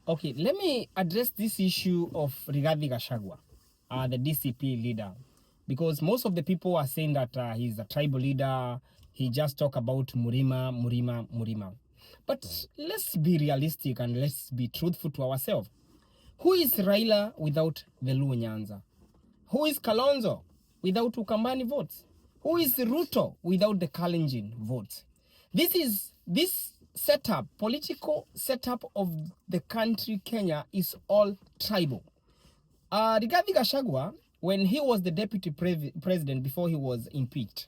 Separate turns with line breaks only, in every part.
Okay, let me address this issue of Rigathi Gachagua, the DCP leader, because most of the people are saying that he's a tribal leader. He just talk about Murima. But let's be realistic and let's be truthful to ourselves. Who is Raila without the Luo Nyanza? Who is Kalonzo without Ukambani votes? Who is Ruto without the Kalenjin votes? This setup, political setup of the country Kenya is all tribal. Rigathi Gachagua, when he was the deputy president before he was impeached,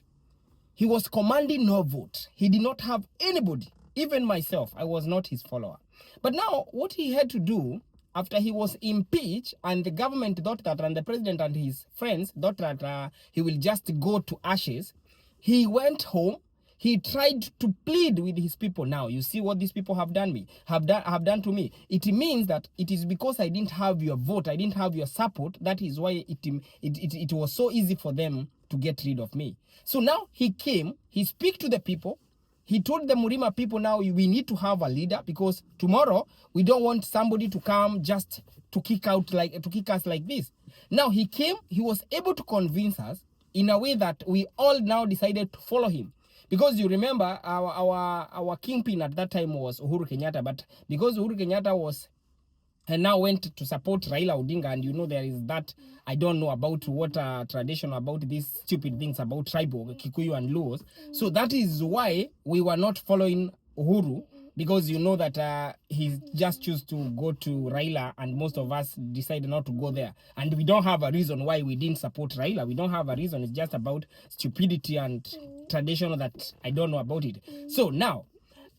he was commanding no vote. He did not have anybody, even myself. I was not his follower. But now, what he had to do after he was impeached and the government thought that, and the president and his friends thought that he will just go to ashes, he went home. He tried to plead with his people. Now, you see what these people have done to me. It means that it is because I didn't have your vote, I didn't have your support. That is why it was so easy for them to get rid of me. So now he came, he speak to the people. He told the Murima people, now we need to have a leader, because tomorrow we don't want somebody to come just to kick us like this. Now he came, he was able to convince us in a way that we all now decided to follow him. Because you remember our kingpin at that time was Uhuru Kenyatta, but because Uhuru Kenyatta was and now went to support Raila Odinga, and you know there is that, I don't know about what tradition about these stupid things about tribal, Kikuyu and Luos. So that is why we were not following Uhuru, because you know that he just chose to go to Raila, and most of us decided not to go there. And we don't have a reason why we didn't support Raila. We don't have a reason. It's just about stupidity and tradition that I don't know about it. So now,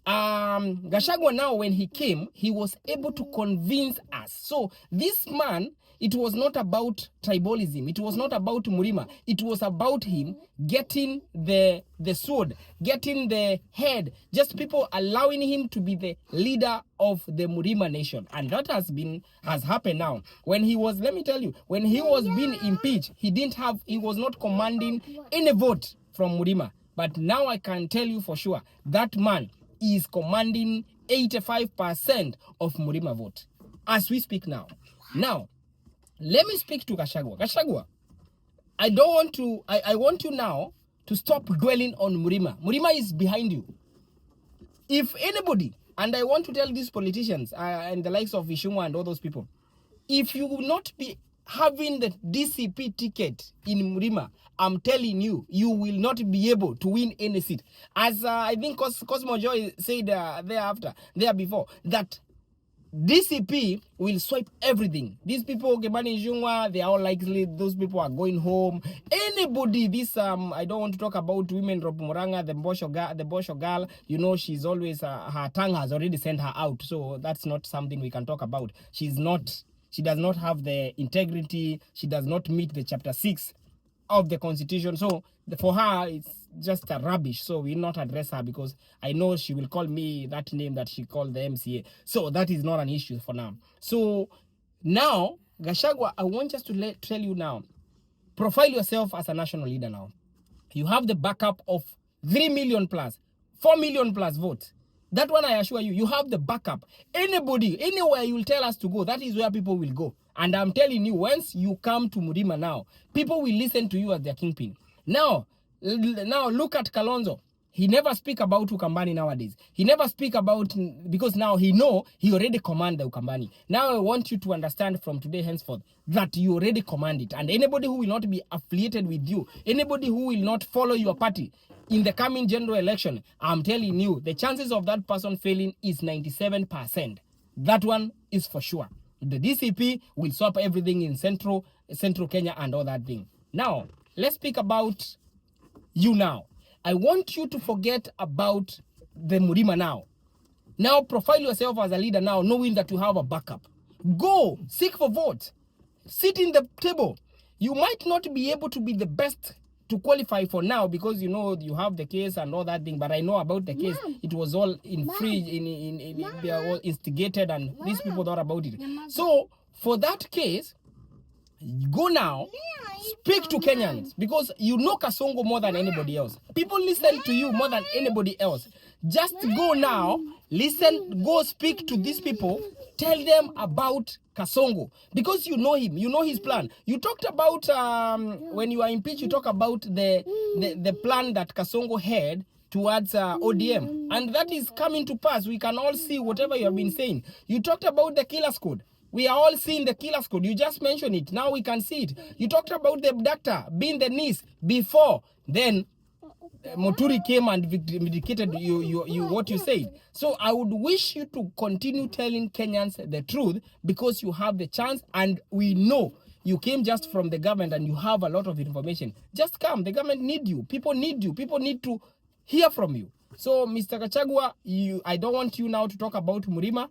Gashagwa now, when he came, he was able to convince us. So this man, it was not about tribalism. It was not about Murima. It was about him getting the sword, getting the head, just people allowing him to be the leader of the Murima nation. And that has happened now. When he was, let me tell you, when he was being impeached, he was not commanding any vote from Murima. But now I can tell you for sure, that man is commanding 85% of Murima vote as we speak now. Now, let me speak to Gashagwa. Gashagwa, I want you now to stop dwelling on Murima. Murima is behind you. If anybody, and I want to tell these politicians and the likes of Ishungwa and all those people, if you will not be having the DCP ticket in Murima, I'm telling you, you will not be able to win any seat. As I think Cosmo Joy said there before, that DCP will swipe everything. These people, Kebani Jungwa, they are all likely, those people are going home. Anybody, I don't want to talk about women, Robumoranga, the Bosho girl, you know, she's always, her tongue has already sent her out. So that's not something we can talk about. She does not have the integrity. She does not meet the chapter 6 of the constitution. So for her, it's just a rubbish. So we'll not address her, because I know she will call me that name that she called the MCA. So that is not an issue for now. So now, Gashagwa, I want just to tell you now, profile yourself as a national leader now. You have the backup of 3 million plus, 4 million plus votes. That one, I assure you, you have the backup. Anybody, anywhere you will tell us to go, that is where people will go. And I'm telling you, once you come to Murima now, people will listen to you as their kingpin. Now look at Kalonzo. He never speak about Ukambani nowadays. He never speak about, because now he already command the Ukambani. Now I want you to understand from today henceforth that you already command it. And anybody who will not be affiliated with you, anybody who will not follow your party in the coming general election, I'm telling you, the chances of that person failing is 97%. That one is for sure. The DCP will swap everything in central Kenya and all that thing. Now, let's speak about you now. I want you to forget about the Murima now. Now, profile yourself as a leader now, knowing that you have a backup. Go, seek for votes. Sit in the table. You might not be able to be the best to qualify for now, because you know you have the case and all that thing, but I know about the case. It was all they are all instigated, and these people thought about it. So for that case, go now, speak to Kenyans, because you know Kasongo more than anybody else. People listen to you more than anybody else. Just go now, listen, go speak to these people, Tell them about Kasongo, because you know him, you know his plan. You talked about when you are impeached, you talk about the plan that Kasongo had towards ODM, and that is coming to pass. We can all see whatever you have been saying. You talked about the killer's code. We are all seeing the killer's code. You just mentioned it. Now we can see it. You talked about the abductor being the niece before. Then Muturi came and vindicated you what you said. So I would wish you to continue telling Kenyans the truth, because you have the chance, and we know you came just from the government and you have a lot of information. Just come. The government need you. People need you. People need to hear from you. So Mr. Gachagua, I don't want you now to talk about Murima.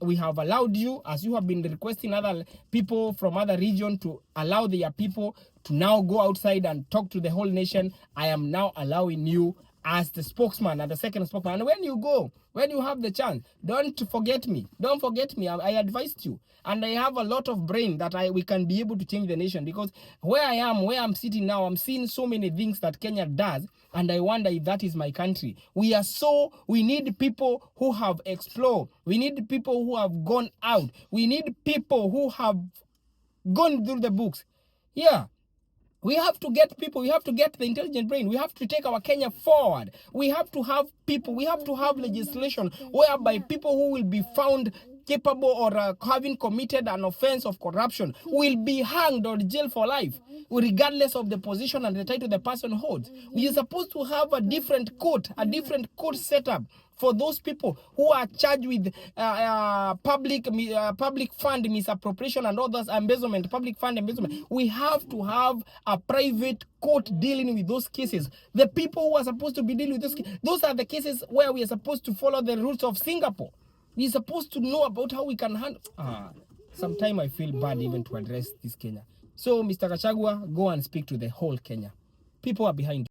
We have allowed you, as you have been requesting other people from other region to allow their people to now go outside and talk to the whole nation. I am now allowing you as the spokesman and the second spokesman. And when you go, when you have the chance, don't forget me. Don't forget me. I advised you. And I have a lot of brain that we can be able to change the nation, because where I am, where I'm sitting now, I'm seeing so many things that Kenya does, and I wonder if that is my country. We need people who have explored. We need people who have gone out. We need people who have gone through the books. Yeah. We have to get people, we have to get the intelligent brain, we have to take our Kenya forward. We have to have people, we have to have legislation whereby people who will be found capable or having committed an offense of corruption will be hanged or jailed for life, regardless of the position and the title the person holds. We are supposed to have a different court setup for those people who are charged with public fund misappropriation and others, embezzlement, public fund embezzlement. We have to have a private court dealing with those cases. The people who are supposed to be dealing with those are the cases where we are supposed to follow the rules of Singapore. We're supposed to know about how we can handle. Sometimes I feel bad even to address this Kenya. So, Mr. Gachagua, go and speak to the whole Kenya. People are behind you.